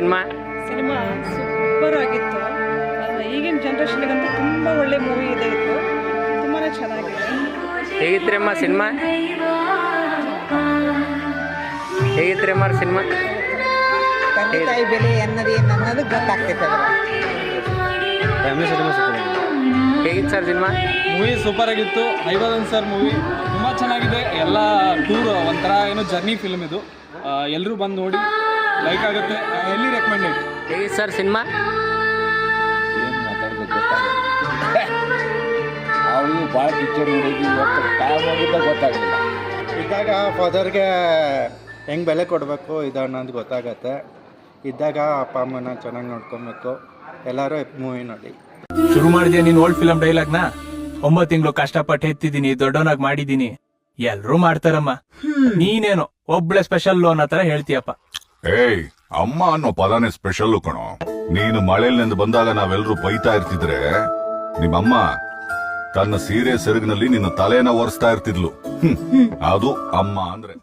Cinema? Cinema super ಆಗಿತ್ತು. ಈಗಿನ ಜನ್ರೇಷನ್ಗಂತೂ ತುಂಬ ಒಳ್ಳೆ ಮೂವಿ ಇದೆ. ಇತ್ತು ತುಂಬಾ ಚೆನ್ನಾಗಿದೆ. ಹೇಗಿತ್ತು ಅಮ್ಮ ಸಿನಿಮಾ? ಹೇಗಿತ್ತು ಅಮ್ಮ ಸಿನಿಮಾ? ತಂದೆ ತಾಯಿ ಬೆಲೆ ಅನ್ನೋದು ಏನು ಅನ್ನೋದು ಗೊತ್ತಾಗ್ತೈತೆ. ಹೇಗಿತ್ತು ಸರ್ ಸಿನಿಮಾ? ಮೂವಿ ಸೂಪರ್ ಆಗಿತ್ತು. ಹೈವದನ್ ಸರ್ ಮೂವಿ ತುಂಬ ಚೆನ್ನಾಗಿದೆ. ಎಲ್ಲ ಟೂರ್ ಒಂಥರ ಏನೋ ಜರ್ನಿ ಫಿಲ್ಮ್ ಇದು. ಎಲ್ಲರೂ ಬಂದು ನೋಡಿ ಲೈಕ್ ಆಗುತ್ತೆ. ಎಲ್ಲಿ ರೆಕಮೆಂಡೆಡ್. ಹೇಗಿತ್ತು ಸರ್ ಸಿನಿಮಾ? ಏನು ಮಾತಾಡ್ಬೇಕು ಗೊತ್ತಾಗಲ್ಲ. ನಾವು ಭಾಳ ಪಿಕ್ಚರ್ ನೋಡಿದ್ವಿ, ಇವತ್ತು ಟೈಮ್ ಹೋಗಿದ್ದ ಗೊತ್ತಾಗಲಿಲ್ಲ. ಇದ್ದಾಗ ಫಾದರ್ಗೆ ಹೆಂಗೆ ಬೆಲೆ ಕೊಡಬೇಕು ಇದು ಅನ್ನೋದು ಗೊತ್ತಾಗತ್ತೆ. ಇದ್ದಾಗ ಅಪ್ಪ ಅಮ್ಮನ ಚೆನ್ನಾಗಿ ನೋಡ್ಕೊಬೇಕು. ಎಲ್ಲರೂ ಮೂವಿ ನೋಡಿ. ಶುರು ಮಾಡಿದ್ಯಾ ನೀನ್ ಓಲ್ಡ್ ಫಿಲಂ ಡೈಲಾಗ್ನ? 9 ತಿಂಗಳು ಕಷ್ಟಪಟ್ಟು ಎತ್ತಿದ್ದೀನಿ, ದೊಡ್ಡವನಾಗಿ ಮಾಡಿದೀನಿ. ಎಲ್ರೂ ಮಾಡ್ತಾರಮ್ಮ, ನೀನೇನು ಒಬ್ಳೆ ಸ್ಪೆಷಲ್ ಅನ್ನೋ ತರ ಹೇಳ್ತೀಯಪ್ಪ. ಏಯ್, ಅಮ್ಮ ಅನ್ನೋ ಪದಾನೇ ಸ್ಪೆಷಲ್ ಕಣೋ. ನೀನು ಮಳೆಯಲ್ಲಿ ಬಂದಾಗ ನಾವೆಲ್ಲರೂ ಬೈತಾ ಇರ್ತಿದ್ರೆ ನಿಮ್ಮಮ್ಮ ತನ್ನ ಸೀರೆ ಸೆರಗಿನಲ್ಲಿ ನಿನ್ನ ತಲೆನ ಒರೆಸ್ತಾ ಇರ್ತಿದ್ಲು. ಅದು ಅಮ್ಮ ಅಂದ್ರೆ.